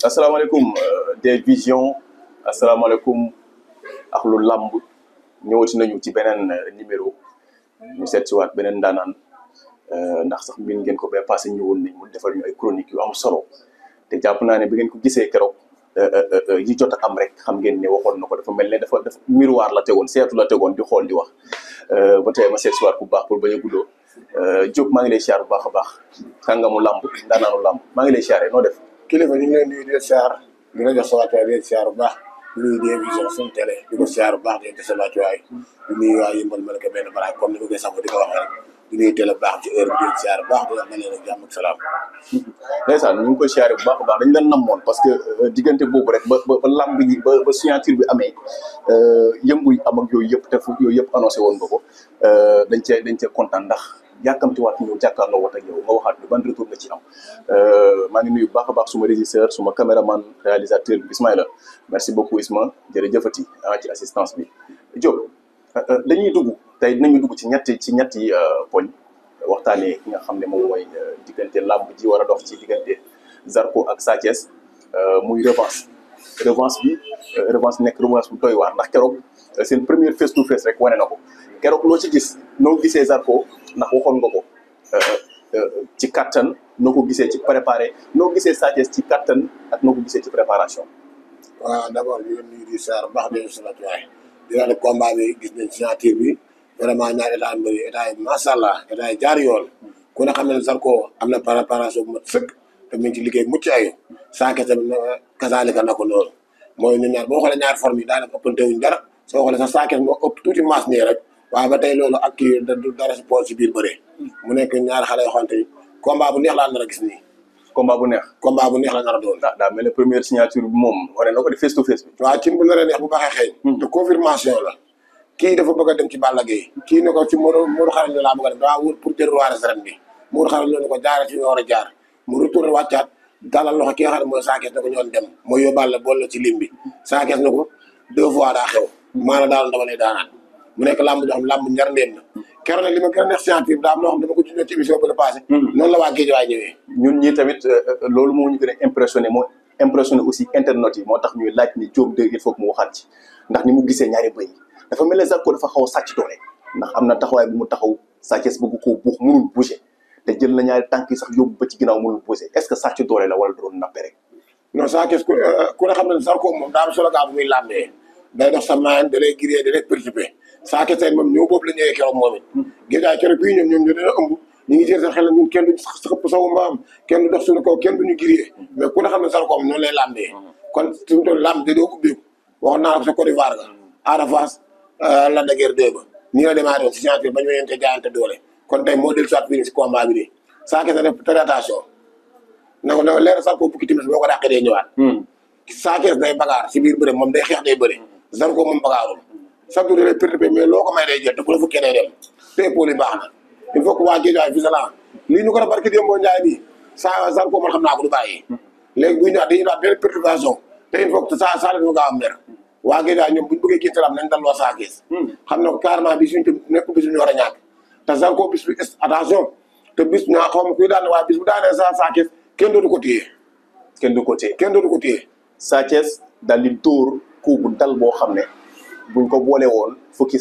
asalaamaaleykum des visions asalaamaaleykum ak lu làmb ñëwati nañu ci beneen numéro ñu seet si waat beneen ndaanaan ndax sax mbir ngeen ko ba passé ñëwoon nañ mu defal ñu ay chronique yu am solo te jàpp naa ne bi ngeen ko gisee keroog yi jot a am rek xam ngeen ne waxoon na ko dafa mel ne dafa miroir la tegoon seetu la tegoon di xool di wax ba tey ma seet si waat bu baax pour bañ a guddoo Diop maa ngi lay siyaar bu baax a baax kàngamu làmb ndaanaanu làmb maa ngi lay siyaaree noo def. kilifa ñu ngi leen nuyu di la siyaar di la jox sa wàccuwaay di leen siyaar bu baax di nuyu Des Visions suñu télé di ko siyaar bu baax di leen jox sa wàccuwaay di nuyu waa Yëmbal Malika benn baraay comme ni ma koy saxoo di ko waxee rek di nuyu télé bu baax ci heure bi di leen siyaar bu baax di wax na leen ak jàmm ak salaam. ndeysaan ñu ngi koy siyaare bu baax a baax dañu leen namoon parce que diggante boobu rek ba lamb yi ba signature bi amee yëngu yi am ak yooyu yëpp te yooyu yëpp annoncé woon nga ko dañ cee kontaan ndax yàkkamtiwaat ñëw jàkkaarloo wat ak yow nga waxaat ni ban retour nga ci am maa ngi nuyu bu baax a baax suma régisseur suma caméraman réalisateur bi Ismaïla merci beaucoup Isma jërëjëfati ci assistance bi Diop dañuy dugg tey dinañu dugg ci ñetti poñ waxtaanee ki nga xam ne moom mooy diggante làmb ji war a dox ci diggante Zarko ak Sa Thiès muy revanche bi nekk revanche bu doy waar ndax keroog seen première face to face rek wane na ko keroog loo ci gis noo gisee Zarko ndax waxoon nga ko ci kattan noo ko gisee ci préparé noo gisee Sa Thiès ci kattan ak noo ko gisee ci préparation. waaw d' abord ñu ngi nuyu di siyaar bu baax di leen salaatu waay di la ne combat bi gis nañ signature bi vraiment ñaari état mbëri état yi macha allah état yi jaar yoon ku ne xam ne Zarko am na préparation bu mat sëkk te mu ngi ci liggéey mucc ayib Sa Thiès tamit kasaalika na ko loolu mooy ñun ñaar boo xoolee ñaari forme yi daanaka ëppante wuñ dara soo xoolee sax Sa Thiès moo ëpp tuuti maas nii rek waaye ba tey loolu ak kii dara si pool si biir bëree mu nekk ñaari xale yoo xamante ni combat bu neex laa nar a gis nii. combat bu neex la nar a doon. daa mel ne première signature bi moom wane na ko di face to face bi. waaw ci bu naree neex bu baaxee xëy. te confirmation la. kii dafa bëgg a dem ci Balla Gaye kii ne ko ci Modou Xarañ laa bëgg a dem daa wër pour jël roi des arènes bi Modou Xarañ ne ko jaaree ci nga war a jaar mu retourné wàccaat dalal loxo ki nga xam ne mooy Sa Thiès ne ko ñoon dem mooy yóbbaale la boole ci lim bi Sa Thiès ne ko 2 fois daa xew maanaam daal dama lay daanaat mu nekk làmb joo xam làmb njar ndéem na keroog nag li ma gën a neex signature daa am loo xam dama ko junjee ci émission bi la passé noonu la waa Guédiawaye ñëwee ñun ñii tamit loolu moo ñu gën a impressionné aussi internet yi moo tax ñuy laaj ni Diop 2 il faut que mu waxaat ci ndax ni mu gisee ñaari bëy dafa mel ne Zarko dafa xaw a sàcc doole ndax am na taxawaay bu mu taxaw Sa Thiès bëgg koo buux mënul bouger te jël na ñaari tànk yi sax yóbbu ba ci ginnaaw mënul bouger est-ce que sàcc doole la wala doon nappe rek non Sa Thiès ku ne xam ne Zarko moom daa am solo gaa bu muy làmbee day dox sa maan da lay giree da lay perturbé Sa Thiès tey moom ñëw boobu la ñëwee keroog moom it Guédiawaye keroog bii ñoom ñu dina ëmb ñu ngi jël seen xel ñun kenn du xëpp sawu mbaam kenn du dox suñu kaw kenn duñu giree mais ku ne xam ne Zarko moom noonu lay làmbee kon suñu toll làmb da doo ubbeeku waxoon naa ko sa Côte d'Ivoire ga Ada Fass Lac de Guiers 2 ba nii la démarré woon si signature ba ñu yente jaayante doole kon tey moo dellu soit fii si combat bi nii Sa Thiès def très attention na ko leer Zarko bukki timis boo ko dàqee day ñëwaat Sa Thiès day bagaar si biir bëre moom day xeex day bëre Zarko moom bagaarul chaque jour da lay perturbé mais loo ko may day jël te bu la fukkee day dem te épaule yi baax na il faut que waa Guédiawaye vigilant lii ñu ko def barki Demba Ndiaye bii Zarko man xam naa ko du bàyyi léegi buy ñëwaat dañuy daal benn perturbation te il faut que saa leen fa gaaw am mer waa Guédiawaye ñoom buñu bëggee génn salaam nañ dal waa Sa Thiès xam na ko carrément bis suñu nekk bis ñu war a ñàkk te Zarko bis bi attention te bis ñaa xaw ma kuy daan waaye bis bu daanee Sa Thiès kenn dootu ko téye kenn dootu ko téye Sa Thiès daal di dóor coup bu dal boo xam ne buñ ko boole woon fukki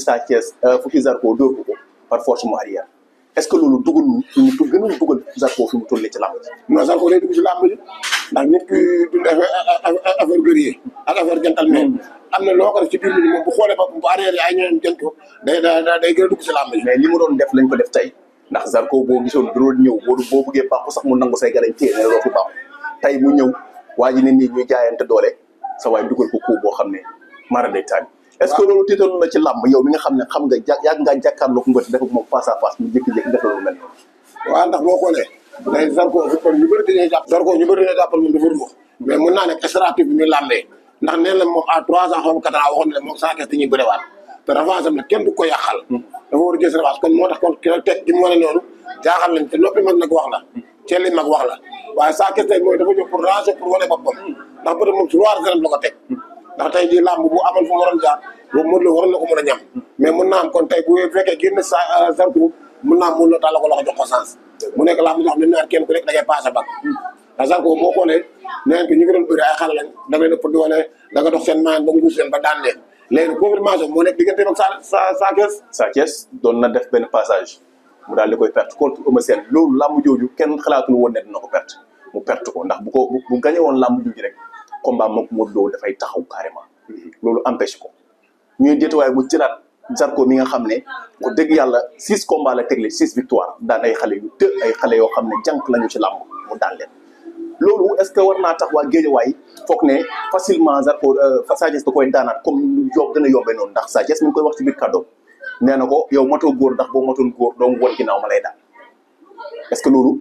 Zarko dóor ko par force mu arrière est-ce que loolu dugal ñu gënul dugal Zarko fi mu tollee ci làmb ji non Zarko day dugg ci làmb ji ndax nit ki dund affaire guerrier ak affaire gentleman am na loo ko def ci biir moom bu xoolee ba bu arrière yi ay ñoom jën ko day gën a dugg ci làmb ji mais li mu doon def lañ ko def tey ndax Zarko boo gisoon doon ñëw boo bëggee baaxu sax mu nangu say garañ téye ne loo fi baaxu tey mu ñëw waa ji ne nii ñuy jaayante doole sa waay dugal ko coup boo xam ne mara day taal est-ce que loolu tiitoon na ci làmb yow mi nga xam ne xam nga yàgg ngaa jàkkaarloo ko mbër def ak moom face à face mu jékki-jékki def loolu mel waaw ndax boo xoolee day Zarko ñu bëri dañuy jàpp Zarko ñu bëri dañuy jàppal moom dafa ruux mais mën naa nekk stratégie bi ñu làmbee ndax nee na moom à 3 ans xaw ma 4 ans waxoon ne moom Sa Thiès dañuy bëriwaat te revanche am nag kenn du ko yàqal dafa war a jël revanche kon moo tax kon ki teg di mu wane noonu jaaxal lañ te noppi mag nag wax la ceeli mag wax la waaye Sa Thiès tey mooy dafa ñëw pour ranger pour wane boppam ndax peut être moom si roi des arènes la ko teg ndax tey jii làmb bu amal fu mu waroon jaar boobu Modou Lo waroon na ko mën a ñam mais mën naa am kon tey bu fekkee génn Zarko mën naa am Modou Lo taal la ko loxo jox ko sens mu nekk làmb jox xam ne ñaar kenn ku nekk da ngay passé bak ndax Zarko boo xoolee neen ko ñu ngi doon bëri ay xale lañ da ngay ëpp doole da nga dox seen maan ba nguus leen ba daan leen léegi confirmation moo nekk diggante ak Sa Thiès doon na def benn passage mu daal di koy perte contre Eumeu Sène loolu làmb jooju kenn xalaatul woon ne dina ko perte mu perte ko ndax bu gagné woon làmb jooju rek combat moom Modou Lo dafay taxaw carrément loolu empêche ko ñuy déetuwaay mu jëlaat Zarko mi nga xam ne ko dëgg yàlla 6 combats la tegle 6 victoires daan ay xale yu ay xale yoo xam ne jànk lañu ci làmb mu daan leen loolu est-ce que war naa tax waa Guédiawaye foog ne facilement Zarko Sa Thiès da koy daanaat comme lu gën a yombee noonu ndax Sa Thiès mi ngi koy wax ci biir kàddoom nee na ko yow matoo góor ndax boo matoon góor doo won ginnaaw ma lay daan est-ce que loolu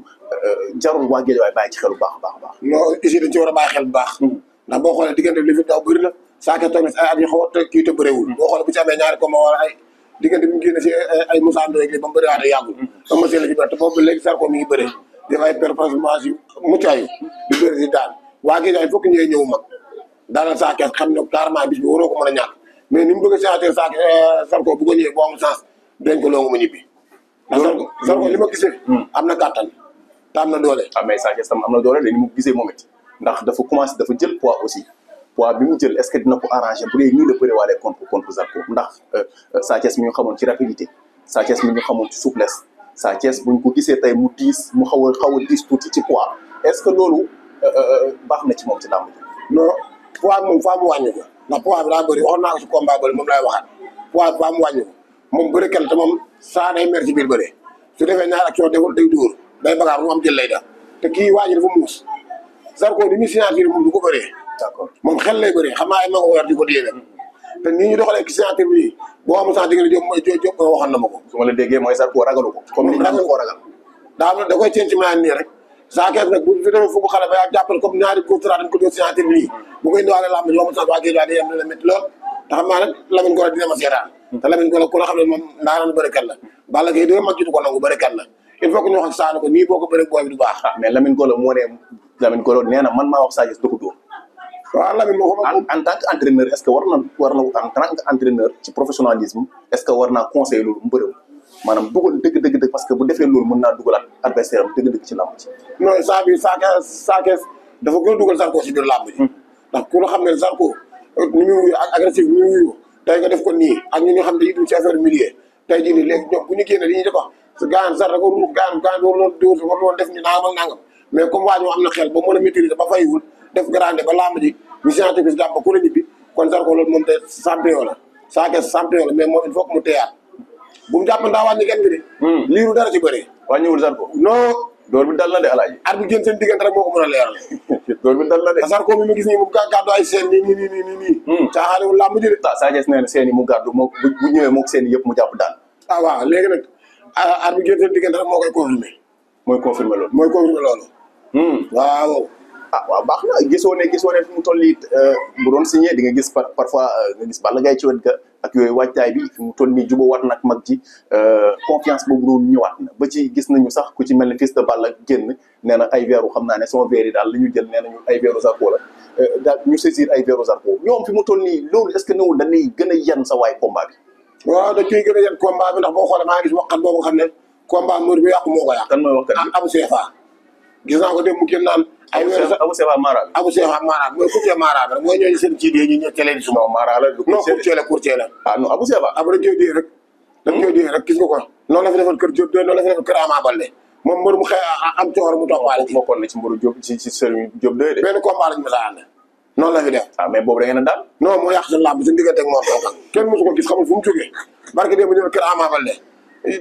jarul waa Guédiawaye bàyyi ci xel bu baax a baax a baax. non ici dañ ci war a bàyyi xel bu baax. ndax boo xoolee diggante li fi daw bëri na Sa Thiès toog na si ay at yu xaw a kii te bëriwul. boo xoolee bu ci amee ñaari combat wala ay diggante bi mu génne si ay Moussa Ndoye ba mu bëriwaatee yàggul. ba mu la ci bëri te boobu léegi Zarko mi ngi bëri def ay performance yu mucc ayib di bëri di daan waa Guédiawaye fokk ñëwee ñëw mag daanaka Sa Thiès xam ne carrément bis bi waroo ko mën a ñàkk mais ni mu bëgg a séanteer Zarko bu ko ñëwee boo am sens dañ ko longu ma ñibbi. ndax Zarko li ma gisee. am na kàttan te am na doole. mais Sa Thiès tam am na doole de ni mu gisee moom it ndax dafa commencé dafa jël poids aussi poids bi mu jël est-ce que dina ko arranger bu dee nii la bëre waale contre Zarko ndax Sa Thiès mi ñu xamoon ci rapidité Sa Thiès mi ñu xamoon ci souplesse Sa Thiès buñ ko gisee tey mu diis mu xaw a diis tuuti ci poids est-ce que loolu baax na ci moom ci làmb ji. non poids moom faa mu wàññi ko ndax poids bi daa bëri waxoon naa ko ci combat bëri moom laay waxaat poids faa mu wàññi ko moom bëri kenn te moom saa day mer ci biir bëri su defee ñaari action deful day dóor day bagaar mu am jël lay def te kii waa ji dafa muus Zarko di muy signature moom du ko bëree. d'accord moom xel lay bëree xam naa ay ma ko weer di ko dee te nii ñu doxalee ci signature bi boo amul sax diggante Diop mooy Diop waxoon na ma ko. su ma la déggee mooy Zarko ragalu ko. comme ni ñu ko ragal. da koy ceeñ ci mayaan nii rek Sa Thiès nag bu fi demee fukk xale ba yaa jàppale comme ñaari contrat dañ ko doon signature bi nii bu koy indiwaale lamb ji amul sax waa Guédiawaye day am la métti lool te xam naa nag Lamine Golo dina ma seetaan te Lamine Golo ku la xam ne moom ndaanaan bërikat la Balla Gaye doo mag ji du ko nangu bërikat la il faut que ñu wax ak Sa ko nii boo ko bëri booy bi du baax. mais Lamine Golo moo ne Lamine Golo nee na man maa wax Sa Thiès da ko dóor. waaw Lamine moo ko en tant que entraîneur est-ce que war na en tant que entraîneur ci professionnalisme est-ce que war naa conseiller loolu mbërëm maanaam dugal dëgg parce que bu defee loolu mën naa dugalaat adversaire am dëgg ci làmb ci. non Sa Thiès dafa gën a dugal Zarko si biir làmb ji ndax ku la xam ne Zarko ni muy wuyu ak agressif ni muy wuyu tey nga def ko nii ak ñi nga xam ne dañuy dugg ci affaire milieu tey jii nii léegi ñoom bu ñu génnee dañuy def wax gaan Zarko ko ruux gaan waruloon def ni nangam ak nangam mais comme waa ñoo am na xel ba mën a maîtriser ba fayiwul def grande ba làmb ji ñu scientifique si jàpp ba ku la ñibbi kon Zarko loolu moom te champion la Sa Thiès champion la mais moom il faut que mu teyaat bu mu jàpp ndaa wàññi kenn bi de liiru dara ci bëri wàññiwul Zarko non door bi dal na de alaaji at bi génn seen diggante rek moo ko mën a leeral door bi dal na de Zarko mi ma gis nii mu gàddu ay seen nii caaxaaniwul làmb ji de Sa Thiès nee na seen yi mu gàddu moo bu ñëwee moog seen yëpp mu jàpp daan waaw léegi nag at bi génn seen diggante rek moo koy confirmé mooy confirmé loolu waaw waaw baax na gisoo ne fi mu toll nii bu doon signé di nga gis parfois nga gis Balla Gaye ci wet ga ak yooyu waajtaay bi fi mu toll nii jubóo waat nag mag ji confiance boobu noonu ñëwaat na ba ci gis nañu sax ku ci mel ne fils de Balla génn nee na ay veeru xam naa ne sama veer yi daal la ñu jël nee nañu ay veeru Zarko la daal ñu saisir ay veeru Zarko ñoom fi mu toll nii loolu est-ce que newul dañuy gën a yan sa waay combat bi waaw dañ koy gën a yan combat bi ndax boo xoolee maa ngi gis waxkat boobu xam ne combat mbër bi yàqu moo ko yàq kan mooy waxkat bi Abou Sefa gis naa ko dem mu génn naan ay Abou Sefa Mara bi Abou Sefa Mara bi mooy courtier Mara bi rek mooy ñooñu seen ci dee ñu ñëw télé di suma Mara la non courtier la non Abou Sefa dañ koy dee rek gis nga ko noonu la fi defal kër Diop noonu la fi defal kër Ama Baldé moom mbër mu xëy am coor mu toppaale ci bokkoon na ci mbaru Diop ci Serigne Diop de benn combat lañu mës a ànd noonu la fi def mais boobu da ngeen a daal non moo yàq seen làmb suñu diggante ak moo toogal kenn mosu ko gis xamul fu mu jógee barke dee mu ñëw kër Ama Baldé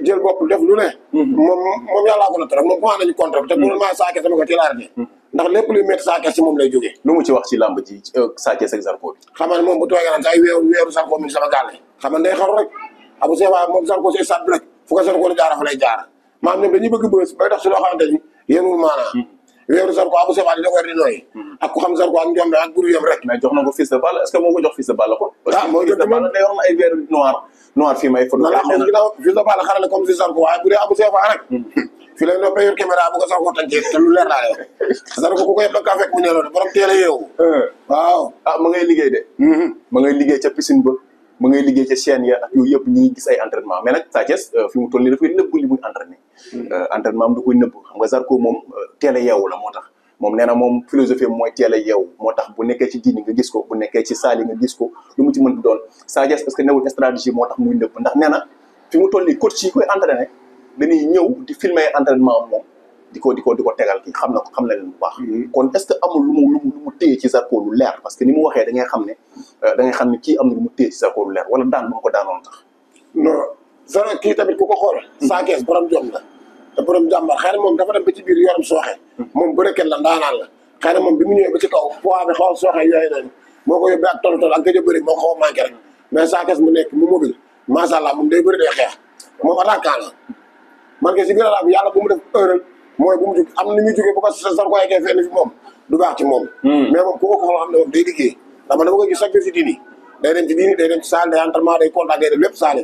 jël bopp def lu ne moom yàllaa ko natt rek moom commencé nañu contre te pour ma Sa Thiès sama ko ci laarate ndax lépp luy métti Sa Thiès si moom lay jógee lu mu ci wax ci làmb ji Sa Thiès ak Zarko bi xam nga moom bu toogee naan sa ay weeru Zarko mi sama gàlle xam nga day xaru rek Abou Sefa moom Zarko si stade bi rek fu ko Zarko la jaara fa lay jaar maanaam ñoom dañuy bëgg bës bay tax si loo xamante ni yéenul maanaa weeru Zarko Abou Sefa di da koy di nooyi ak ku xam Zarko ak njombe ak buru yam rek mais jox na ko fils de Balla est-ce que moo ko jox fils de Balla kon mooy fils de Balla day wax na ay weeru noir fii may na laa xam ginnaaw fils de Balla xarale comme si Zarko waaye bu dee Abou Sefa rek fi lay noppee yor caméra bu ko Zarko tàncee te lu leer laa yow Zarko ku ko yëpp da kaa fekk mu ñëw de borom teel a yeewu waaw ma ngay liggéey de ma ngay liggéey ca piscine ba ma ngay liggéey ca chaîne ya ak yooyu yëpp ñi ngi gis ay entraînement mais nag Sa Thiès fi mu toll nii dafay nëbb li muy entraîné entraînement am da koy nëbb xam nga Zarko moom teel a yeewu la moo tax moom nee na moom philosophie mooy teel a yeewu moo tax bu nekkee ci diini nga gis ko bu nekkee ci saali nga gis ko lu mu ci mën di doon Sa Thiès parce que newul stratégie moo tax muy nëbb ndax nee na fi mu toll nii coach yi koy entraîné dañuy ñëw di filmer entraînement moom di ko tegal ki xam na leen bu baax kon est-ce que amul lu mu téye ci Zarko lu leer parce que ni mu waxee da ngay xam ne kii am na lu mu téye ci Zarko lu leer wala daan ba mu ko daanoon tax non Zarko kii tamit ku ko xool Sa Thiès borom jom la te borom jàmbar xëy na moom dafa dem ba ci biir yoram sooxe moom bërekat la ndaanaan la xëy na moom bi mu ñëwee ba ci kaw poids bi xaw a sooxe yooyu noonu moo ko yóbbee ak tol ak gëj a bëri moo ko xaw a manqué rek mais Sa Thiès mu nekk mu mobile macha allah moom day bëri day xeex moom attaquant la man ke si biir bi yàlla bu mu def erreur mooy bu mu jóg am na ni muy jógee bu ko Zarko yeggee fenn fi moom du baax ci moom mais moom ku ko xool xam ne moom day liggéey ndax man dama ko gis chaque jour si diini day dem ci diini day dem ci salle day entraînement day contact day def lépp salle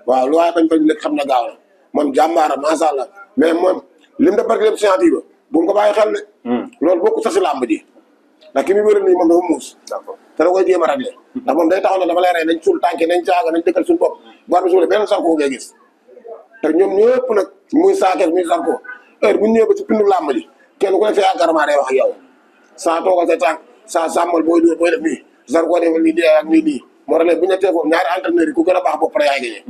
waaw lu waaye bañ léegi xam na gaaw la moom jàmbaara macha allah mais moom li mu def barke lépp scientifique ba bu mu ko bàyyi xel de loolu bokku sax si làmb ji ndax ki muy bëri nii moom dafa muus te da koy jéem a réglé ndax moom day taxaw ne dama lay rey nañ suul tànke nañ caaga nañ dëkkal suñu bopp boor bi suule benn Zarko ngay gis te ñoom ñëpp nag muy Sa Thiès muy Zarko heure bu ñu ñëwee ba ci pindu làmb ji kenn ku ne sa yaakaarement day wax ak yow saa toogal sa tànk saa sàmmal booy dóor booy def nii Zarko defal nii ak nii moo tax ne bu ñu nekkee foofu ñaari entraîneurs yi ku gën a baax bopp rek yaay gagné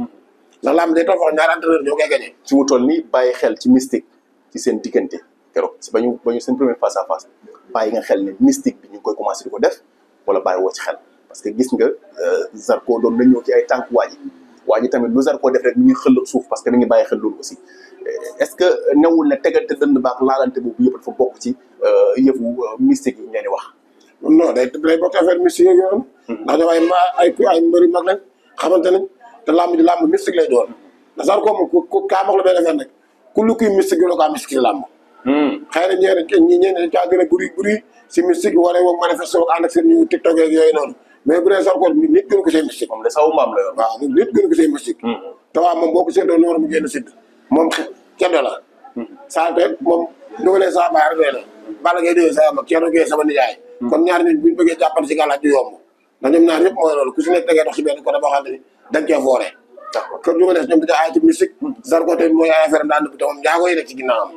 ndax làmb day toog ñaari entraîneurs ñoo koy gagné ci mu toll nii bàyyi xel ci mystique ci seen diggante keroog si bañu seen première face à face bàyyi nga xel ne mystique bi ñu ngi koy commencé di ko def wala bàyyi woo ci xel parce que gis nga Zarko doon na ñëw ci ay tànk waa ji tamit lu Zarko def rek mi ngi xëll suuf parce que mi ngi bàyyi xel loolu aussi est-ce que newul ne tegante dënd baax laalante boobu yëpp dafa bokk ci yëfu mystique yi ngeen di wax non day bokk affaire mystique yeeg yoon ndax ñoom ay mbëri mag lañ xamante nañ te làmb mystique lay doon ndax Zarko moom ku kaa wax la benn affaire nag ku lu kuy mystique gënoo kaa mystique ci làmb xëy na ñeneen caa gën a buri si mystique wala moom manifesté ak ànd ak seen ñu TikTok yeeg yooyu noonu mais bu dee Zarko nit gënu ko see mystique moom de sawu mbaam la yoon waaw nit gënu ko see mystique te waaw moom boo ko séentoo noonu mu génn sidd moom ceddo la saa te moom dugalee saa baay rek doy na Balla Gaye dee sama mag Thierno Gueye sama nijaay kon ñaar nit buñu bëggee jàppante si gàllaaj du yomb ndax ñoom ñaar yëpp mooy loolu ku si nekk da ngay dox si benn côté boo xam ne dañ cee foore kon ñu ko des ñoom dañoo aay ci mystique Zarko tamit mooy ay affaire daan bi te moom njaago yi nekk ci ginnaawam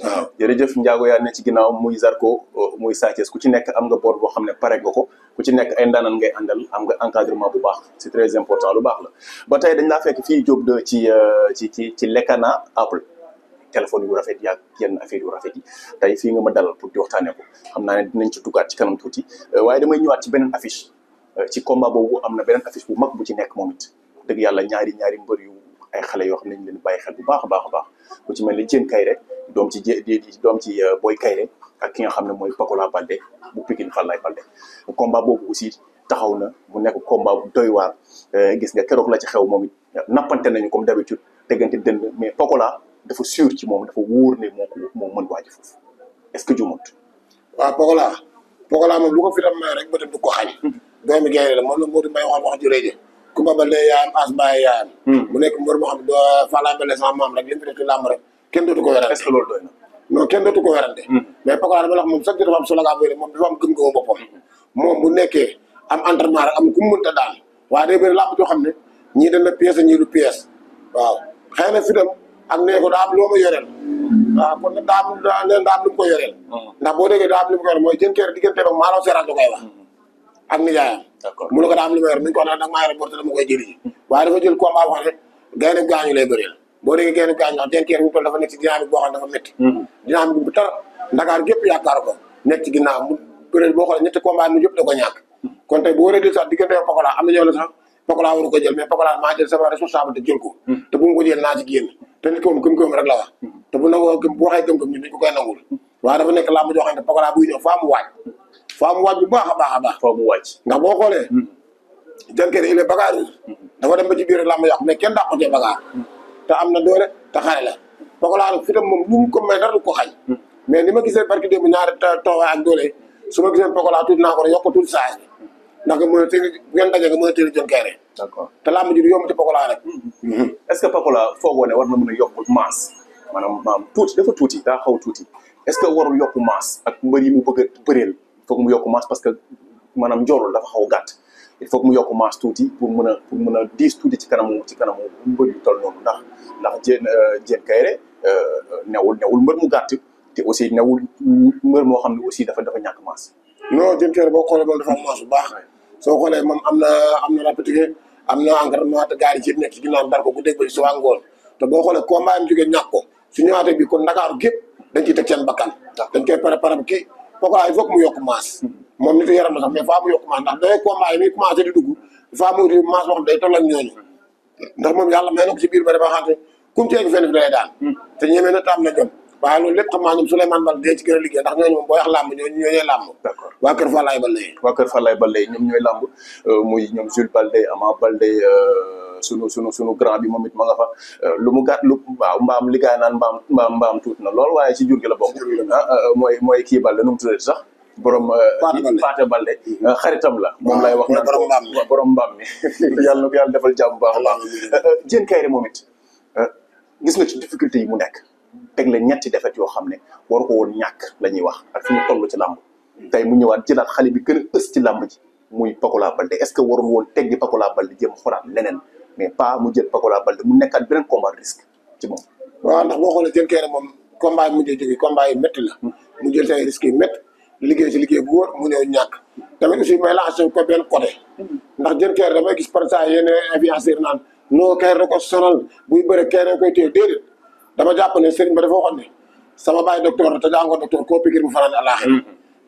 waaw jërëjëf njaago yaa ne ci ginnaaw muy Zarko muy Sa Thiès ku ci nekk am nga boor boo xam ne pare nga ko ku ci nekk ay ndaanan ngay àndal am nga encadrement bu baax c'est très important lu baax la ba tey dañ laa fekk fii Diop de ci Lekana Apple téléphone yu rafet yaag yenn affaire yu rafet yi tey fii nga ma dalal pour di waxtaanee ko xam naa ne dinañ ci duggaat ci kanam tuuti waaye damay ñëwaat ci beneen affiche ci combat boobu am na beneen affiche bu mag bu ci nekk moom it dëgg yàlla ñaari mbër yu ay xale yoo xam ne ñu leen bàyyi xel bu baax a baax a baax ku ci mel ni Diène Kaïré doom ci Boy Kaïré ak ki nga xam ne mooy Pakola Baldé bu Pikine Falaye Baldé combat boobu aussi taxaw na mu nekk combat bu doy waar gis nga keroog la ci xew moom it nappante nañu comme d'habitude teggante dënd mais Pakola dafa sûr ci moom dafa wóor ne moo mën waaji foofu est-ce que jumut waaw Pakola moom lu ko fi tam may rek bëtam du ko xañ doomi gaynde la moom la moo di may wax ju rëy Kumba Baldé yaayam as baay yaayam mu nekk mbër moo xam ne Falaye Baldé sama maam rek li mu fi def ci làmb rek kenn dootu ko werante est-ce que loolu doy na non kenn dootu ko werante mais Pakola dama la wax moom chaque jour dafa am slogan booy moom dafa am gëm-gëmu boppam moom bu nekkee am entraînement rek am ku mu mënta daal waaye day bëri làmb joo xam ne ñii dañ la pièce ñii du pièce waaw xëy na fi tam ak nee ko daa am loo ma yoreel waaw kon nag daa am lu mu ko yoreel ndax boo déggee daa am lu mu ko yoreel mooy Diène Kaïré diggante ak Malaw Seras da koy wax ak nijaayam mu ne ko daa am lu ma yor mi ngi ko wax nag maa yore borte dama koy jëli ji waaye dafa jël combat boo xam ne gaynde gaañu lay bëreel boo déggee gaynde gaañu ndax Diène Kaïré bu toll dafa nekk ci dynamique boo xam ne dafa métti dynamique bu tar Ndakaar gépp yaakaar ko nekk ci ginnaaw mu bëreel boo xoolee ñetti combat mu yëpp da ko ñàkk kon tey bu waree di sax diggante Pakola am na ñoo la sax Pakola waru ko jël mais Pakola maa jël sama responsabilité jël ko te bu ma ko jël naa ci génn te nit ko moom gëm-gëm rek la wax te bu nangoo bu waxee gëm-gëm ñun dañ ko koy nangul waaye dafa nekk làmb joo xam ne Pakola buy ñëw faa mu waaj bu baax a baax a baax faa mu waaj ndax boo xoolee Diène Kaïré il est bagarreur dafa dem ba ci biir làmb yàqu mais kenn dàqutee bagarre te am na doole te xare la Pakola nag fi tam moom lu mu ko may dara du ko xañ mais ni ma gisee barki démb ñaari toowaay ak doole su ma gisee Pakola tuuti naa ko rek yokk tuuti saa ndax nga mën a tëri bu ngeen dajee nga mën a tëri Diène Kaïré d'accord te làmb ji du yomb ci Pakola rek est-ce que Pakola foogoo ne war na mën a yokk masse maanaam tuuti dafa tuuti daa xaw tuuti est-ce que warul yokk masse ak mbër yi mu bëgg a bëreel il faut que mu yokk masse parce que maanaam njoolul dafa xaw gàtt il faut que mu yokk masse tuuti pour mën a diis tuuti ci kanamu mbër yu toll noonu ndax Diène Kaïré newul mbër mu gàtt te aussi newul mbër moo xam ne aussi dafa ñàkk masse. non Diène Kaïré boo xoolee moom dafa am masse bu baax soo xoolee moom am na rapidité am na encadrement te gars yi ci nekk ci ginnaaw dar ko bu dégg ba si waa ngoon te boo xoolee combat yi mu jógee ñàkk ko su ñëwaatee bi kon Ndakaaru gépp dañ ciy teg seen bakkan dañ koy préparé bu kii Pokola il faut que mu yokk masse moom nitu yaram la sax mais faa mu yokk masse ndax day combat yi muy commencé di dugg faa mu wuti masse boo xam day toll ak ñooñu ndax moom yàlla may na ko si biir ba dafa xamante kum ceegi fenn fi dalay daan te ñemee na tam na jom waaye loolu lépp xam naa ñoom Souleymane Bal dee ci gën a liggéey ndax ñooñu moom booy wax làmb ñooñee làmb waa Kër Falaye Baldé ñoom ñooy làmb muy ñoom Jules Baldé Ama Baldé sunu grand bi moom it ma nga fa lu mu gàtt lu waaw mbaam li gaay naan mbaam tuuti na lool waaye ci jur gi la bokk mooy kii Baldé nu mu tuddati sax borom Paate Baldé xaritam la moom lay wax naan borom mbaam mi yàlla na ko yàlla defal jàmm bu baax a baax Diène Kaïré moom it gis nga ci difficulté yi mu nekk teg la ñetti defet yoo xam ne waru ko woon ñàkk la ñuy wax ak fi mu toll ci làmb tey mu ñëwaat jëlaat xale bi gën a ës ci làmb ji muy Pokola Baldé est-ce que warul woon teggi Pokola Baldé jëm xoolaat leneen mais pas mu jël Pokola Baldé mu nekkaat beneen combat risque ci moom. waaw ndax boo xoolee Diène Kaïré moom combat yi mujjee jógee combat yi métti la mu jël say risques yi métti liggéey si liggéey bu wóor mu ñëw ñàkk tamit aussi may lancé ko benn côté ndax Diène Kaïré damay gis par ça yenn influenceur naan non Kaïré da ko sonal buy bëre Kaïré koy téye déedéet dama jàpp ne Serigne ba dafa waxoon ne sama baay docteur la te jàngoo docteur koo pikir mu fanaan àllaaxira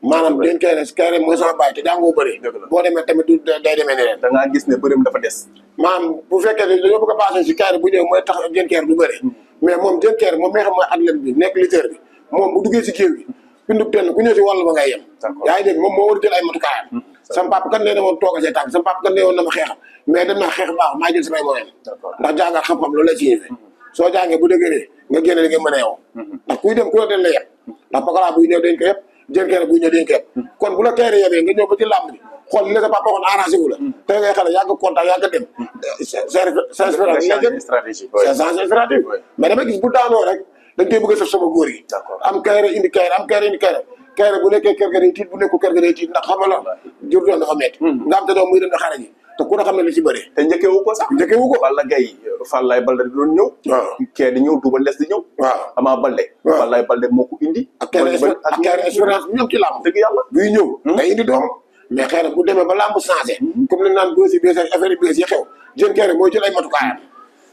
maanaam Diène Kaïré mooy sama baay te jàngoo bëri boo demee tamit du day demee neneen da ngaa gis ne bëreem dafa des maanaam bu fekkee ne dañoo bëgg a passé si Kaïré bu ñëw mooy tax Diène Kaïré du bëri mais moom Diène Kaïré moom mi nga xam mooy athlète bi nekk lutteur bi moom bu duggee si géew bi pindub tenn ku ñëw si wàll ba ngay yem yaa ngi dégg moom moo war a jël ay matukaayam sama papa kan nee na woon tooga see tànk sama papa kan nee woon na ma xeexam mais dem naa xeex baax maa jël samay moyen ndax jàngal xam-xam loolu la signifié soo jàngee bu dëgëree nga génne li nga mën a yow ndax kuy dem ku la den la yeb ndax Pokola buy ñëw dañ ko yeb Diène Kaïré buy ñëw dañ ko yeb kon bu la Kaïré yebee nga ñëw ba ci làmb ji xool li la sa papa waxoon arrangé wu la te ngay xale yàgg contact yàgg dem c'est stratégie mais dama gis bu daanoo rek dañ koy bëgg a saf sama góor yi am Kaïré indi Kaïré am Kaïré indi Kaïré Kaïré bu nekkee kër ga day tiit bu nekkul kër ga day tiit ndax xam nga la jur doon dafa metti nga am te doom muy dem di xare ji te ku ne xam ne li ci bëri te njëkkeewu ko sax Balla Gaye Falaye Baldé di doon ñëw kee di ñëw Double Less di ñëw Ama Baldé Falaye Baldé moo ko indi ak Kaïré expérience bi ñoom ci làmb dëgg yàlla buy ñëw day indi doom mais xëy na bu demee ba làmb changé comme li naan bës yi bees ak affaire yi bees yi xew Diène Kaïré mooy jël ay matukaayam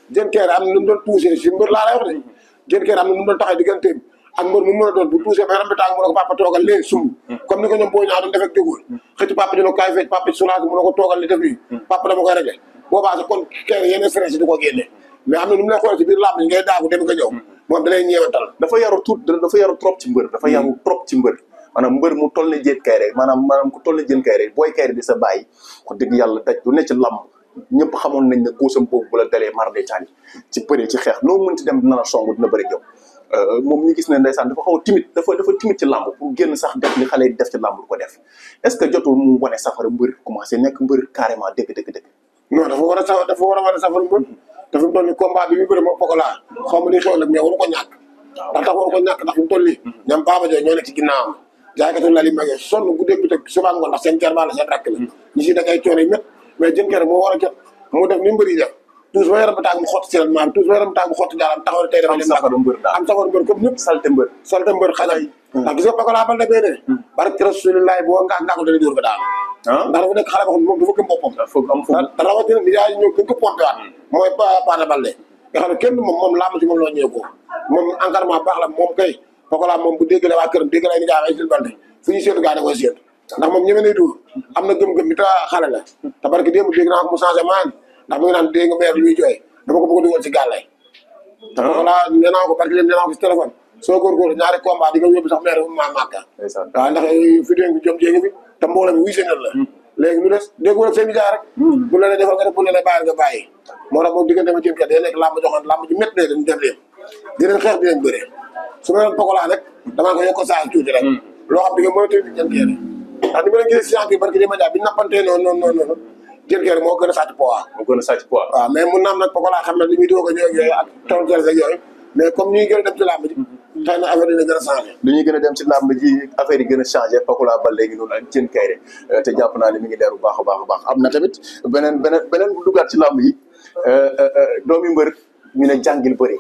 Diène Kaïré am na nu mu doon poussé si mbër laa lay wax de Diène Kaïré am na nu mu doon taxee digganteem ak mbër mu mën a doon bu touché ba yaram bi tàng mu ne ko papa toogal lee sumb comme ni ko ñoom boo ñaa doon def ak jógul xëcc papa dina kaay fecc papa ci soulage mu ne ko toogal li def lii papa dama koy réglé boobaa sa kon Kaïré yenn stress du ko génne mais am na nu mu lay xool ci biir làmb ngay daagu dem nga ñëw moom da lay ñeewantal dafa yaru trop ci mbër dafa yaru trop ci mbër maanaam mbër mu toll ne Diène Kaïré maanaam ku toll ne Diène Kaïré booy Kaïré di sa bàyyi wax dëgg yàlla daj du ne ci làmb ñëpp xamoon nañ ne góosam boobu bu la dalee mar day taani ci bëri ci xeex noo mënti dem dina la song dina bëri yow moom ñu gis ne ndeysaan dafa xaw a timide dafa timide ci làmb pour génn sax def li xale yi def ci làmb du ko def est-ce que jotul mu wane safara mbër commencé nekk mbër carrément dëgg non dafa war a wane safara mbër dafa mu toll ni combat bi mu bëri moo Pokola xaw ma li xew nag mais waru ko ñàkk ndax tax waru ko ñàkk ndax fi mu toll nii ñoom Baba Diop ñoo nekk ci ginnaawam jaaykatu la li magee sonn guddeeg bi teg suba ngoon ndax seen jarbaat la seen rakk la ñi si da ngay coono yi métt mais Diène Kaïré moo war a jot mu def ni mbër yi def tous ba yaram ba taag mu xotti seen maam tous ba yaram ba taag mu xotti jaaram taxaw ne tey dama dem am safaru mbër comme ñëpp salte mbër xajal ndax gis nga Pokola Baldé bee ne barke Rasulullah boo ngaa ko dana dóor ba daal ndax dafa nekk xale boo xam ne moom dafa gëm boppam te rawatina di yaay ñëw gën ko pompé waat mooy Paate Baldé nga xam ne kenn moom làmb ci moom loo ñëw ko moom encadrement baax la moom kay Pokola moom bu déggale waa këram déggale ay nijaay ay Jules Baldé fu ñu seetu gaa da koy seetu ndax moom ñeme nay dóor am na gëm-gëm bi te xale la te barke démb dégg naa ko mu changé maan ndax mu ngi naan dégg nga maire luy jooy dama ko bëgg a dugal ci gàllay te Pokola nee naa ko barke leen nee naa ko ci téléphone soo góorgóorlu ñaari combat di nga yóbbu sax maire maa màkka waaw ndax fi dénk jom jéegi fi te mbooloo mi wuy sénal la léegi lu des dégg wala seen nijaay rek bu la defal nga def bu la bàyyi nga bàyyi moo tax moom diggante ma Diène Kaïré day nekk làmb joxoon làmb ji métti ne dañ def leen dinañ xeex dinañ bëree su ma doon Pokola nag damaa ko yokk saa tuuti rek loo xam di nga mën a tëj Diène Kaïré ndax ni ma leen gisee si science bi barke dama jaar bi nappantee noonu Diène Kaïré moo gën a sàcc poids waaw mais mun naam nag Pokola xam ne li muy doog a ñëw yooyu ak taw gerte ak yooyu mais comme ñuy gën a dem ci làmb ji xëy na affaire yi dina gën a changé li ñuy gën a dem ci làmb ji affaire yi gën a changé Pokola ba léegi noonu ak Diène Kaïré te jàpp naa ne mi ngi leer bu baax a baax am na tamit beneen bu duggaat ci làmb yi doomi mbër ñu ne jàngil bëri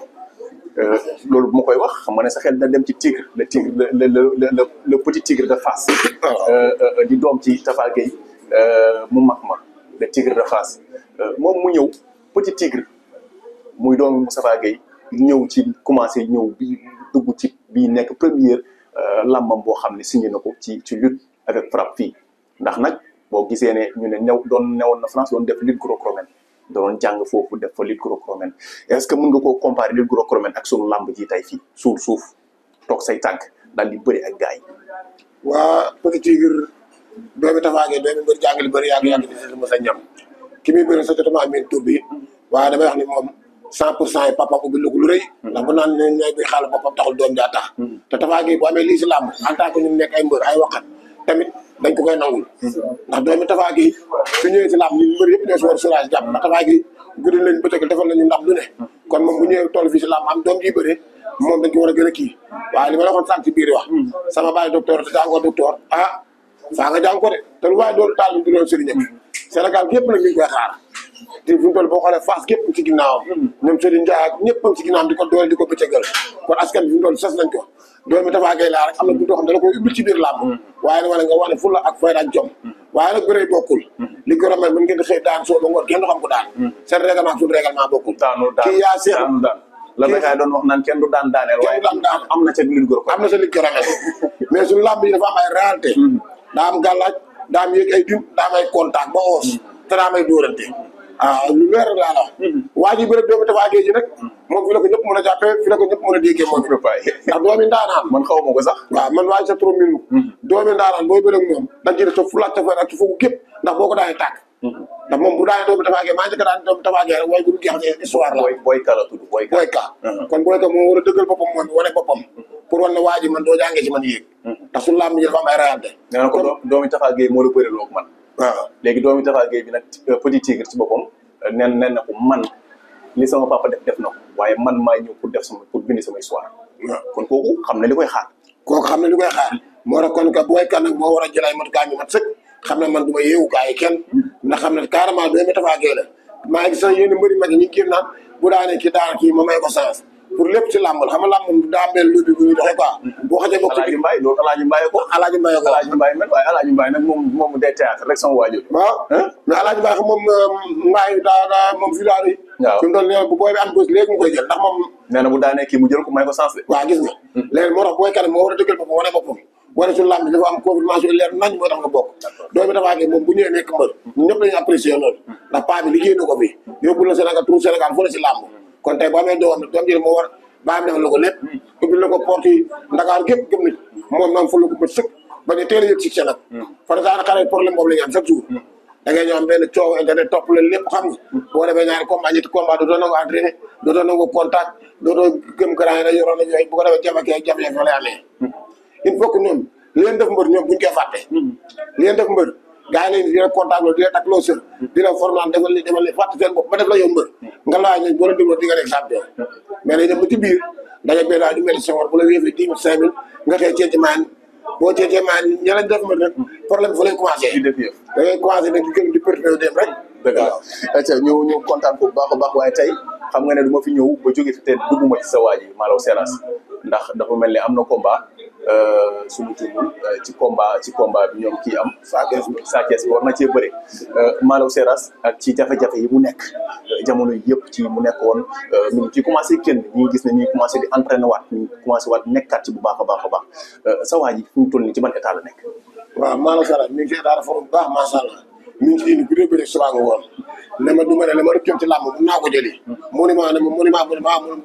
loolu bu ma koy wax xam nga ne sa xel na dem ci tigre le petit tigre de Fass. di doom ci Tafa Gueye mu mag ma le tigre de Fass moom mu ñëw petit tigre muy doomu Moustapha Gueye ñëw ci commencé ñëw bi dugg ci bii nekk première làmbam boo xam ne signé na ko ci lutte avec frappe fii ndax nag boo gisee ne ñu ne newoon na France doon def lutte gréco-romaine doon jàng foofu def fa lutte gréco-romaine est-ce que mën nga koo comparer lutte gréco-romaine ak sunu làmb ji tey fii suuf toog say tànk daal di bëri ak gars yi. waa petit tigre doomi Tafa Gueye doomi mbër jàng li bëri yàgg di ma sa ñam ki muy bëri sa jotuma amee tur bi waaye damay wax ni moom 100% yi papa ubbi lu rëy ndax bu naan ne ñooy bi xaal boppam taxul doom jaa tax te Tafa Gueye bu amee lii si làmb en tant que ñu nekk ay mbër ay waxat tamit dañ ko koy nangul ndax doomi Tafa Gueye su ñëwee si làmb ñu mbër yëpp ñoo si war sourage jàpp ndax Tafa Gueye guddi lañ bëccëg defal nañu ndam lu ne kon moom bu ñëwee toll fii si làmb am doom ji bëre moom dañ ko war a gën a kii waaye li ma la waxoon sànq ci biir wax sama baay docteur te jàngoo docteur faa nga jàng ko de te lu waaye doolu taal du doon sëriñ Sénégal gépp nag ñu ngi koy xaar te fi mu toll boo xoolee Fass gépp ci ginnaawam ñoom Serigne Ndiaye ak ñëpp ci ginnaawam di ko doole di ko bëccëgal kon askan bi fi mu toll sas nañ ko doomi Tafa Gueye laa rek am na bu xam ne da koy ubbil ci biir làmb waaye nag wala nga wane fulla ak fayda ak jom waaye nag bëre bokkul li ko ramel mën ngeen di xëy daan soo ba ngoon kenn du xam ko daan seen règlement suñu règlement bokkul kii yaa seex la béykat doon wax naan kenn du daan daaneel waaye am na ca lutte gréco am na sa lutte gréco mais suñu làmb yi dafa am ay réalité daa am gàllaaj daa am yéeg ay dim daa am ay contact ba oos te daa am ay dóorante lu leer laa la wax waa ji bëri doomi Tafa Gueye ji nag moom fi la ko ñëpp mën a jàppee fi la ko ñëpp mën a déggee moom ndax doomi ndaanaan man xaw ma ko sax waaw man waa ji sa trop minu doomi ndaanaan booy bëri ak moom dañ ci def sa fulaak sa fayda ak sa foogu képp ndax boo ko daanee tàkk ndax moom bu daanee doomi Tafa Gueye maa njëkk daan doomi Tafa Gueye rek waaye bu jeex ne histoire la boyka la tudd boyka kon boyka moo war a dëggal boppam moom wane boppam pour wan ne waa ji man doo jàngee ci man yéeg ndax suñu làmb ji dafa am ay rayante nee na ko doomi Tafa Gueye moo la bëri loog man waaw léegi doomi Tafa Gueye bi nag petit tigre ci boppam nen na ko man li sama papa def na ko waaye man maa ñëw pour bind sama histoire kon kooku xam ne li koy xaar moo tax kon ka boyka nag moo war a jël ay matukaay yu mat sëkk xam ne man du ma yeewu gaa yi kenn ndax xam ne carrément doomi Tafa Gueye la maa ngi sax yéen mbëri mag yi ñu ngi naan bu daanee kii daan kii ma may ko chance pour lépp ci làmb la xam nga làmb daa mel lu bi bu ñuy doxee quoi boo xasee bokk Alaaji Mbaye loolu Alaaji Mbaye ko Alaaji Mbaye man waaye Alaaji Mbaye nag moom day théâtre rek sama waajur waaw mais Alaaji Mbaye xam moom Mbaye daa moom fi daal yi fi mu toll nee bu booy bi am bés léegi mu koy jël ndax moom nee na bu daanee kii mu jël ko may ko chance de waaw gis nga léegi moo tax booy kanam moo war a dëggal boppam wane boppam wane suñu làmb dafa am confirmation leer nañ moo tax nga bokk doomi Tafa Gueye moom bu ñëwee nekk mbër ñëpp dañu apprécier loolu ndax paa bi liggéey na ko fi yóbbu la Sénégal tout Sénégal fu ne si làmb kon tey boo amee doom jël moo war baa mi defal la ko lépp ubbi la ko porte yi Ndakaar gépp gëm nit moom noonu fu la ko bët sëkk ba ne teel a yëg succès nag farataana xale problème boobu la ñu am chaque jour da ngay ñëw am benn coow internet topp leen lépp xam nga boo demee ñaari combat ñetti combat dootoo nangu entraîné dootoo nangu contact dootoo gëm grand yi da yoroon na yooyu bu ko defee jafe-jafe fa lay amee il faut que ñoom li leen def mbër ñoom buñu koy fàtte li leen def mbër gars yi leen di la contact loolu di la takk loo sër di la formal defal li fàtte seen bopp ba def la yow mbër nga lawaay ñooñu boo la dégloo di nga nekk champion mais dañ dem ba ci biir dañu benn waay du mel ni Senghor bu la wéefee 10 000 5 000 nga xëy ceeci maan boo ceecee maan ña lañ def mbër nag problème bi fa lay commencé da ngay commencé nag di gën di perturbé dem rek dëgg la ñu kontaan ko bu baax a baax waaye tey xam nga ne du ma fi ñëw ba jóge fi te dugguma ci sa waa ji Malaw Seras ndax dafa mel ni am na combat suñu tudd ci combat bi ñoom kii am Sa Thiès bi war na cee bëre Malaw Seras ak ci jafe-jafe yi mu nekk jamono yëpp ci mu nekkoon mi ngi ci commencé kenn ñi ngi gis ne ñuy commencé di entraîné waat ñu commencé waat nekkaat ci bu baax a baax a baax sa waa ji fi mu toll nii ci ban état la nekk waaw Malaw Seras mi ngi ci état de forme bu baax macha allah mi ngi ci indi gudee bëri suba nga woon ne ma du ma ne la ma rëccoon ci làmb mun naa ko jëli monument ne ma monument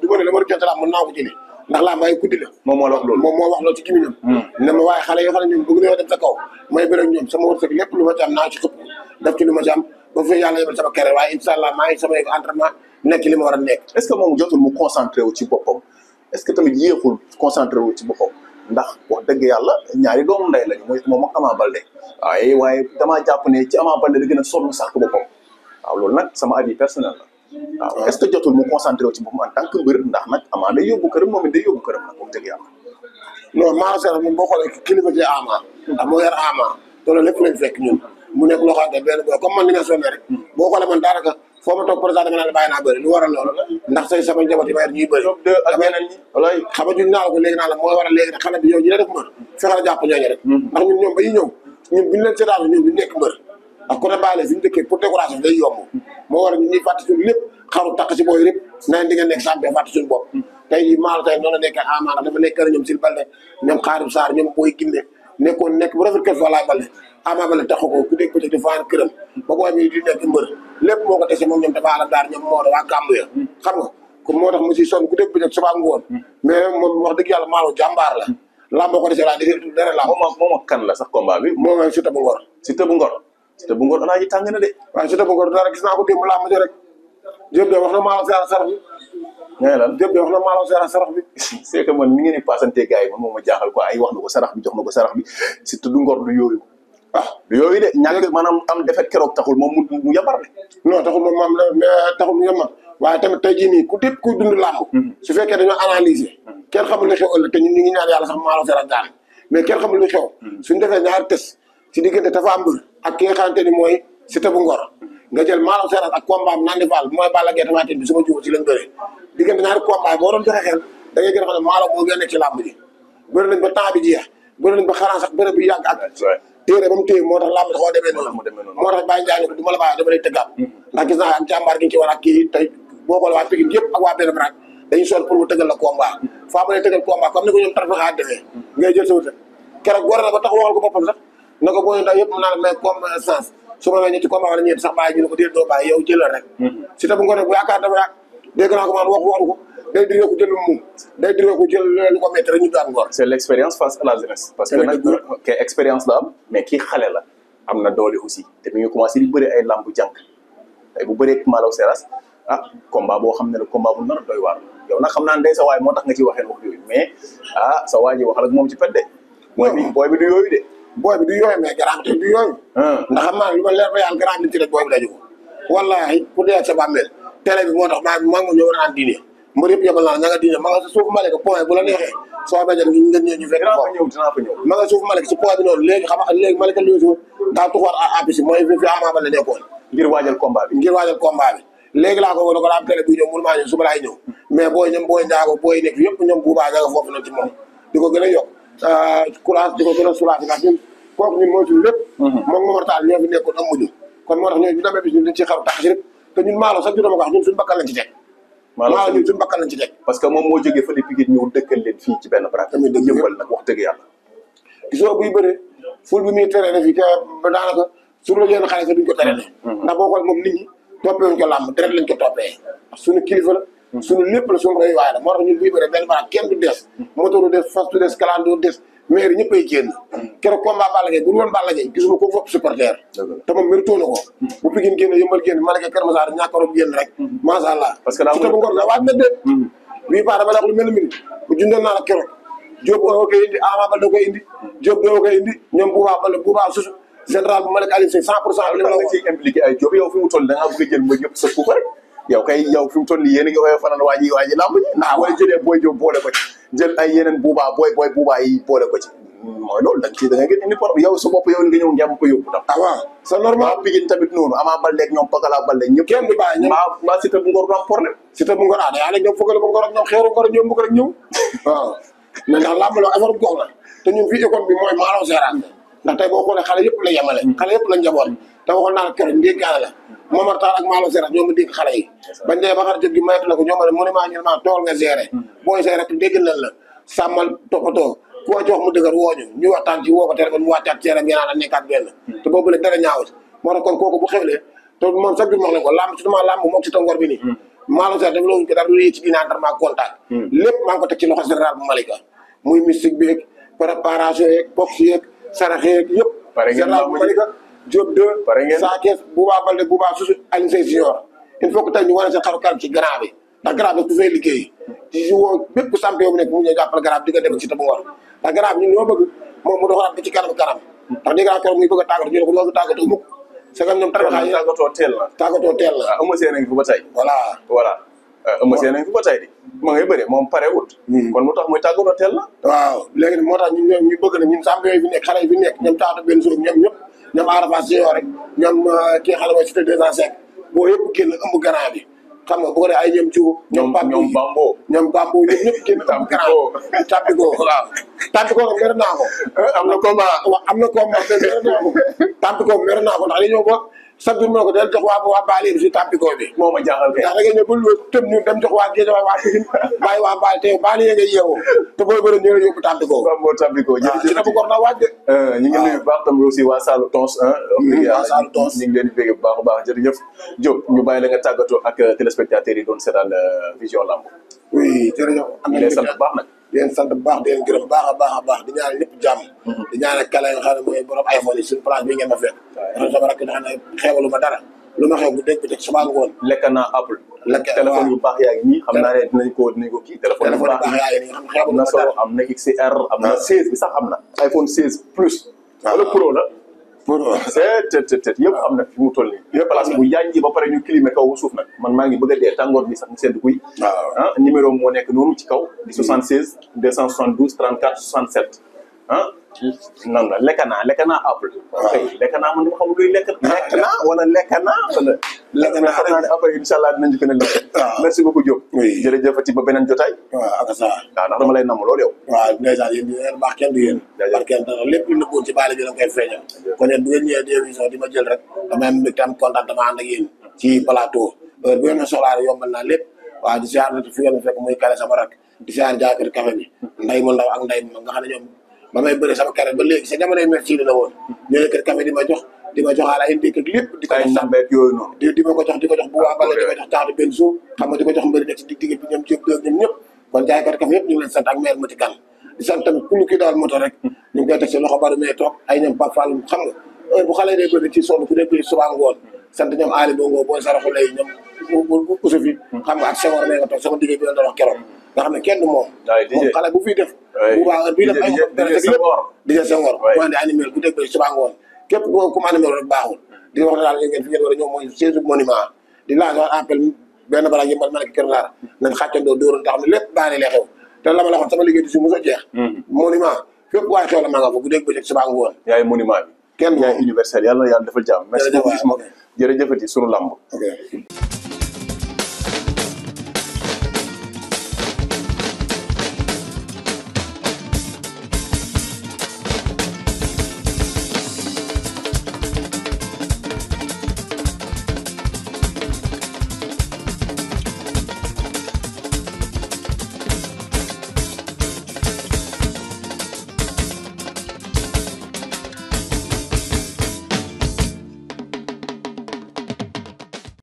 du ma ne la ma rëccoon ci làmb mun naa ko jëli ndax làmb ay guddi la moom moo la wax loolu moom moo wax loolu ci gimiñam ne ma waaye xale yoo xam ne ñoom bëgg nañoo dem sa kaw may bëri ak ñoom sama wërsëg lépp lu ma ci am naa ci xëpp def ci lu ma ci am ba fi yàlla yebal sama kere waaye incha allah maa ngi sama entraînement nekk li ma war a nekk est ce que moom jotul mu concentré wu ci boppam est ce que tamit yéexul concentré wu ci boppam ndax wax dëgg yàlla ñaari doomu ndey lañu mooy moom ak Ama Baldé waaye damaa jàpp ne ci Ama Baldé la gën a sonn sax ko boppam waaw loolu nag sama avis personnel la waaw est ce que jotul mu concentré wu ci boppam en tant que mbër ndax nag Ama day yóbbu këram moom it day yóbbu këram nag moom dëgg yàlla non Malaw Seras moom boo xoolee kilifa ci Ama ndax moo yar Ama te loolu lépp lañ fekk ñun mu nekk loo xam ne benn boo comme man ni nga sonné rek boo xoolee man daanaka foo ma toog président dama naan la bàyyi naa bëri lu waral loolu ndax say sama njaboot yi ma yor ñuy bëri ak yeneen ñi walaay xam nga juñ naa la ko léegi naa la mooy waral léegi nag xale bi yow ñi la def mbër fexe la jàpp ñooñu rek ndax ñun ñoom ba ñu ñëw ñun buñu leen seetaan ñun duñu nekk mbër ak côté bàyyi la fi ñu dëkkee pour décoration day yomb moo waral ñun ñuy fàtte suñu lépp xaru takk si booy lépp naan di nga nekk champion fàtte suñu bopp tey jii maalo tey noonu la nekkee amaana dafa nekk ñoom Sil Balde ñoom Xaarim Sarr ñoom Boy Ginne nekkoon nekk bu rafet kër fa laay Balde Ama Balde taxu ko ku dégg peut-être di faan këram ba booy bi di nekk mbër lépp moo ko dese moom ñoom dafa àla daar ñoom moo da waa Gàmbu ya xam nga comme moo tax mu si sonn ku dégg peut-être suba ngoon mais moom wax dëgg yàlla maalo jàmbaar la lamb boo ko desee laa dese dara lamb moom ak kan la sax combat bi moo nga Siteu bu Ngor Siteu bu Ngor Siteu bu Ngor alaaji tàng na de waaw Siteu bu Ngor dara gis naa ko démb lamb jo rek Diop de wax na maalo seera sarax bi ñooy lan Diop de wax na maalo seera sarax bi c'est que man ni ngeen di passante gars yi man moom ma jaaxal quoi ay wax na ko sarax bi jox na ko sarax bi Siteu du Ngor du yooyu du yooyu de ñàkk maanaam am defet keroog taxul moom mu yabar de non taxul moom maam la mais taxul mu yabar waaye tamit tey jii nii ku dépp kuy dund làmb su fekkee dañoo analyser kenn xamul li xew ëllëg te ñun ñu ngi ñaan yàlla sax maalo seera daan mais kenn xamul li xew suñu defee ñaari test si diggante Tapha Mbeur ak ki nga xamante ni mooy Siteu bu Ngor nga jël maalo seera ak combat am Nandi Fall mooy Balla Gaye Tapha Tine bi su ma juumee ci lañ bëre diggante ñaari combat boo doon joxe xel da ngay gën a xam ne maalo moo gën a nekk ci làmb ji bëri nañ ba temps bi jeex bëri nañ ba xaraan sax bëri bi yàgg ak téere ba mu téye moo tax làmb xaw a demee noonu moo tax bàyyi njaay ko du ma la bàyyi dama lay tëggaat ndax gis naa ak jàmbaar gi ci war ak kii tey boo xool waa Pikine yëpp ak waa benn brak dañuy sonn pour mu tëggal la combat faa ma lay tëggal combat comme ni ko ñoom tarfaxaa defee ngay jël sa wuta keroog war na ba tax waxal ko boppam sax na ko booy ndaw yëpp mën naa la may comme sens su ma ñetti combat wala ñeenti sax bàyyi ñu ne ko déet doo bàyyi yow jëlal rek Siteu bu Ngor rek bu yaakaar dafa yàgg dégg naa ko maan waxu ko day diree ko jël mu day diree ko jël lu ko métti rek ñu daan Ngor c'est l'expérience face à la jeunesse parce que nag ke expérience la am mais kii xale la am na doole aussi te mi ngi commencé di bëri ay lambu jànk tey bu bëree Malaw Seras combat boo xam ne la combat bu nar a doy waar yow nag xam naa ndey sa waay moo tax nga ci waxee wax yooyu mais sa waa ji waxal ak moom ci pet de booy bi du yooyu de booy bi du yooyu mais garaam te du yooyu ndax xam naa lu ma leer ba yàlla garaam liñ ci rek booy bi daju ko wallaahi pour dee sa bàmmeel télé bi moo tax maa ngi ñëw naan diine mbër yëpp yebal naa ña nga diine ma nga sa suuf Malika point bu la neexee soo bajan ngi ngeen ñëw ñu fekk dinaa fa ñëw ma nga suuf Malika si point bi noonu léegi xam nga léegi Malika luusi daa tuxoor APC mooy fi Ama Baldé nekkoon ngir waajal combat bi léegi laa ko woon ko daam télé bi ñëw mënu maa ñëw suba laay ñëw mais booy ñoom booy njaago booy nekk yëpp ñoom buubaa ña nga foofu noonu ci moom di ko gën a yokk courage di ko gën a soulagé ndax ñun kooku ñun mooy suñu lépp moom Momar Tall ñoo fi nekkoon amuñu kon moo tax ñooñu bu demee bis ñun dañ ci xaru tax si rek te ñun maalo sax juróoma ko wax ñun suñu bakkan lañ ci teg maalo ñun suñu bakkan lañ ci teg parce que moom moo jógee fële Pikine ñëw dëkkal leen fii ci benn bras tamit dëgg yëmbal nag wax dëgg yàlla gisoo buy bëre ful bi muy tere ne fii te daanaka sur la yenn xale sax duñ ko tere ne ndax boo xool moom nit ñi toppee wuñ ko làmb deret lañ ko toppee suñu kilifa la suñu lépp la suñu roy waay la moo tax ñun buy bëre benn bras kenn du des moto du des fas du des kalandoo des maire ñëpp ay génn keroog combat Balla Gaye bu dul woon Balla Gaye gisuma ko fopp supporter te moom mérito na ko bu Pikine génn yëmbal génn Malika Keur Massar ñàkkarob génn rek masha Allah parce que Siteu bu Ngor la waaj na de bii paa dama la wax lu mel ni bu jundoon naa la keroog Diop oo koy indi Ama Baldé koy indi Diop doo koy indi ñoom Bouba Baldé Bouba susu général bu Malika Aliou Seye 100% li ma la wax ci impliqué ay Diop yow fi mu toll da ngaa bëgg a jël mbër yëpp sëpp ko rek yow kay yow fi mu toll nii yéen a ngi woowee fanaan waa ji lamb ji ndax wala jëlee booy Diop boole ko ci jël ay yeneen Bouba booy Bouba yi boole ko ci mooy loolu da nga gën indi problème yow sa bopp yow nga ñëw ngeen ko yóbbu tam waaw c'est normal Pikine tamit noonu Ama Baldé ak ñoom Pakala Baldé ñëpp kenn du bàyyi maa Siteu bu Ngor du am problème Siteu bu Ngor yaa léegi ñoom fëgale bu Ngor ak ñoom xeeru Ngor ñoom bu ko rek ñëw waaw mais ndax làmb la affaire gox la te ñun fii école bi mooy Malaw Seras ndax tey boo xoolee xale yëpp la yemale xale yëpp la njaboot te waxoon naa la keroog ndénkaane la Momar Tall ak Malaw Seras ñoo ma dégg xale yi bañ dee ba xar jot gi mayatu la ko ñoo ma ne monument ñu ma tool nga géré booy géré te dégg nañ la sàmmal toppatoo koo jox mu dëgër wooñu ñu waxtaan ci woo ko téléphone mu wàccaat ceeram ngeen naan nekkaat benn te boobu la dara ñaaw moo tax kon kooku bu xewlee te moom sax bi wax nañ ko làmb surtout làmb moom Siteu Ngor bi nii Malaw Seras daf lawuñ ko dara lu yéeg ci dina entraînement contact lépp maa ngi ko teg ci loxo général bu Malika muy mystique bi yeeg préparation yeeg boxe yeeg sarax yeeg yëpp général bu Malika Diop 2 Sa Thiès Bouba Baldé Bouba susu Alioune Seye Junior il faut que tey ñu wane seen xaru kanam ci grand bi ndax grand bi ku fay liggéey ci woo bépp champion bu nekk mu ñëw jàppale grand bi di nga dem ci Siteu bu Ngor ndax grand bi ñun ñoo bëgg moom mu doxalaat ba ci kanam ndax di nga keroog muy bëgg a tàggatu ñu ne ko doo tàggatoo mukk c'est comme ñoom taraxaa yi tàggatoo teel la Eumeu Sène nañ fi ba tey voilà Eumeu Sène nañ fi ba tey di ma ngay bëre moom pare wut kon mu tax muy tàggatoo teel la waaw léegi moo tax ñu bëgg na ñun champion yi fi nekk xale yi fi nekk ñoom taatu benn jour ñoom ñëpp ñoom Arafa Sio rek ñoom kii xale mooy Siteu 205 boo yëpp génn ëmb grand bi xam nga bu ko dee ay ñoom ciw ñoom bambo ñoom ñëpp génn ëmb grand Tampico waaw Tampico nag mer naa ko am na combat mais mer naa ko Tampico mer naa ko ndax li ñëw ba chaque jour ko del jox waa Bali bi si Tampico bi moo ma jaaxal kay ndax da ngay ñëw ba lu tëb ñu dem jox waa Guédiawaye waa Pikine bàyyi waa Bali te Bali ya ngay yeewoo te booy bëri ñu la yóbbu Tampico ci na bu gor na waaj de ñu ngi nuyu baax tam aussi waa Saalu Tons waa Saalu Tons ñu ngi leen di bégg bu baax a baax jërëjëf Diop ñu bàyyi la nga tàggatoo ak téléspectateurs yi doon seetaan Vision Lamb oui jërëjëf am na sant bu baax nag di leen sant bu baax di leen gërëm baax a baax di ñaanal ñëpp jàmm di ñaanal kala nga xam ne mooy borom iPhone yi suñu place bi ngeen ma fekk dafa sama rakk nga xam ne xeebalu ma dara lu ma xew bu dégg bi teg suba ngoon lekk naa Apple téléphone yu baax yaa ngi nii xam naa ne dinañ ko kii téléphone yu baax yaa ngi nii xam xeebalu am na ma solo dara am na XR am na 16 bi sax am na iPhone 16 plus wala Pro la c'est yëpp am na fi mu toll nii yëpp place bu yaañ ji ba pare ñu climer kaw ba suuf nag man maa ngi bëgg a dee tàngoor bi sax mu sedd kuy numéro moo nekk noonu ci kaw di 76 272 34 67 nan la lekk naa Apple lekk naa man dama xamul luy lekk naa wala lekk naa xam naa ne après incha allah dinañu gën a lekk merci beaucoup Diop jërëjëfati ba beneen jotaay waaw ak sa waaw ndax dama lay namm loolu yow waaw ndeysaan yéen di ngeen baax kenn du yéen barkeel dara lépp lu nëbboon ci baale bi da nga koy feeñal kon yéen bu ngeen ñëwee di émission di ma jël rek dama am mbégte am kontaan dama ànd ak yéen ci plateau heure bu ngeen ma soxlaa yombal naa lépp waaw di siyaar fi ngeen fekk muy kale sama rak di siyaar jaakër café bi nday mu ndaw ak nday ma nga xam ne ñoom ba may bëri sama carrière ba léegi sa jamonoy merci la woon ñooy kër café di ma joxaala ay ndékk ak lépp di ko jox sax yooyu noonu di ma ko jox bu waa bale di ko jox taxdi benn suuf xam nga di ko jox mbëri nekk si digg bi ñoom Diop ñoom ñëpp kon jaaykat café yëpp ñu ngi leen sant ak maire Mati Kane di sant tamit ku kii dawal moto rek ñu ngi koy teg si loxo bari mais toog ay ñoom Pape Fall xam nga heure bu xale dee bëri ci sonn ku nekk suba ngoon sant ñoom Ali Bongo booy saraxu lay ñoom Ousseyfi xam nga ak Senghor ne nga toog sama digg bi la doon wax keroog nga xam ne kenn du moom xale bu fiy def bu baax bii def ay di Senghor maa di animé bu dégg suba ngoon képp ku ma animé rek baaxul di wax daal ngeen fi ngeen war a ñëw mooy siège monument di laaj appel benn balaa ngi ma nekk Kër Laar nañ xàccandoo dóoran tax ne lépp baani lay xew te la ma la waxoon sama liggéey di si mos a jeex monument fépp waaye xew la maa nga fa bu dégg bëccëg suba ngoon yaay monument bi kenn yaay universel yàlla na yàlla defal jàmm merci beaucoup jërëjëfati sunu lamb